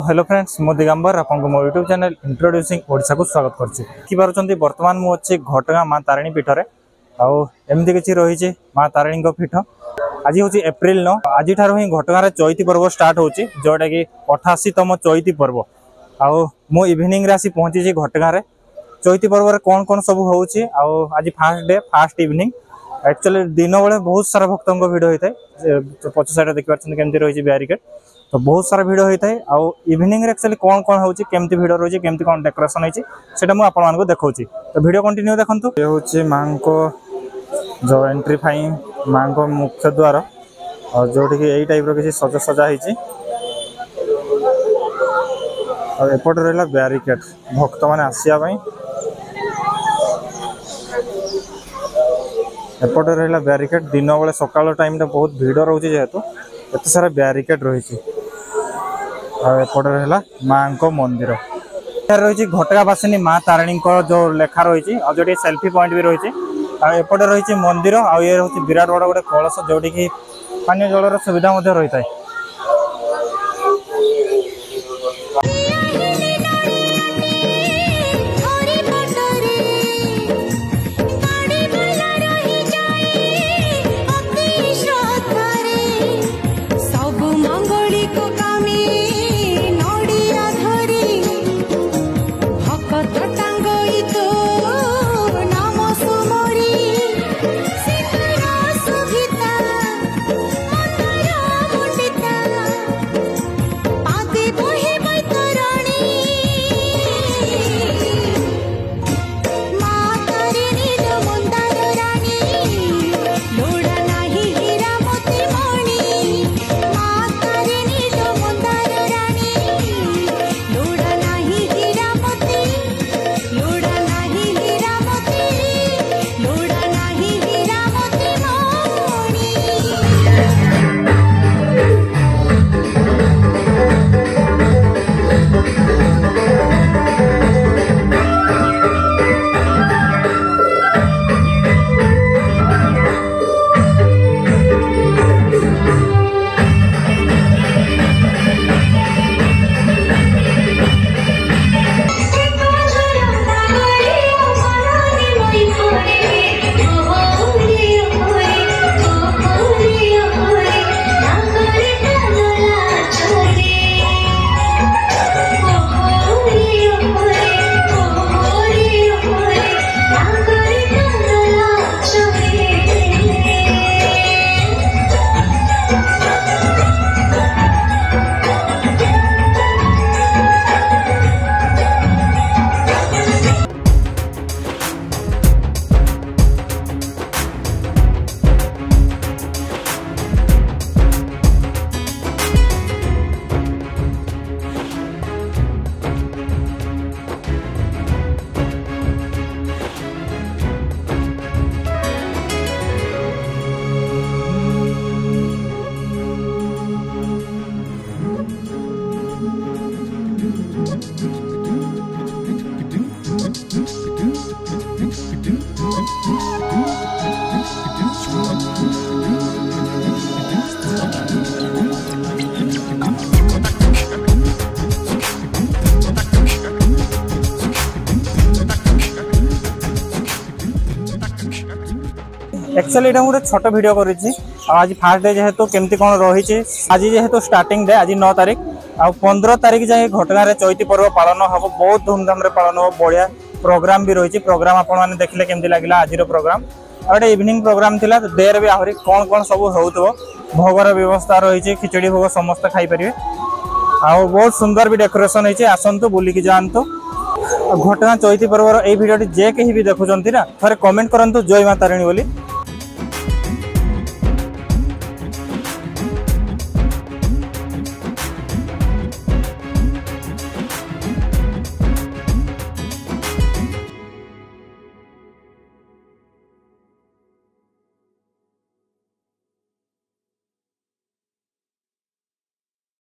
Hello friends मो दिगंबर आपको मो यूट्यूब चैनल इंट्रोड्यूसिंग ओडिशा को स्वागत करछि। बर्तमान मु अच्छी घटगाँ माँ तारिणी पीठरे आमती किसी रही माँ तारिणी पीठ। आज हूँ एप्रिल 9 आज ही घटगाँ चैती पर्व स्टार्ट होची जोटा कि 88तम चैती पर्व। मु इवनिंग रे आसी पहुंची घटगाँ चैती पर्व कौन कौन सब होची। आज fast day fast evening actually दिन बेले बहुत सारा भक्तों भिड़ होता है। पछ साइड देखिए केमती रही बैरिकेड तो बहुत सारा भिड़ होता है। इवनिंग एक्चुअली कौन कौन होची केमती भिड़ रही केमती कौन डेकोरेशन होची सेटा मु आपन मानको देखौची। तो वीडियो कंटिन्यू देखंतु। ये होची मां को जो एंट्री फाई मां को मुख्य द्वार और जोठी कि एई टाइप रो किसी सजा सजा हिची और एपट रहला बैरिकेड भक्त माने आसिया पई। एपट रहला बैरिकेड दिन बेले सकाळ टाइम रे बहुत भीड़ रहउची जेहेतु एत सारा बैरिकेड रही। एपट रहा माँ को मंदिर रही घटगाँ बासिनी माँ तारिणी जो लेखा रही और जो सेल्फी पॉइंट भी रही। एपटे रही मंदिर और ये रही विराट बड़ गोटे कलश जोटी की पानी जलर सुविधा रही है। एक्चुअली ये गोटे छोट वीडियो करी आज फास्ट डे जेहेतु केमती कौन रही आज जेहेतु स्टार्टिंग डे आज 9 तारीख आ 15 तारीख जाए घटगाँ चैती पर्व पालन हम बहुत धूमधाम पालन हम बढ़िया प्रोग्राम भी रही। प्रोग्राम आपने देखले केमती लगे आज प्रोग्राम गोटे इवनिंग प्रोग्राम थिला डेर भी आहरी कौन कौन सब हो भोगर व्यवस्था रही खिचड़ी भोग समस्त खाई पारे आ बहुत सुंदर भी डेकोरेशन होती आसतु बुलिकी जातु। घटगाँ चैती पर्वर ये भिडियो जे कहीं भी देखुं ना थे कमेंट करूँ जय माँ तारिणी बोली।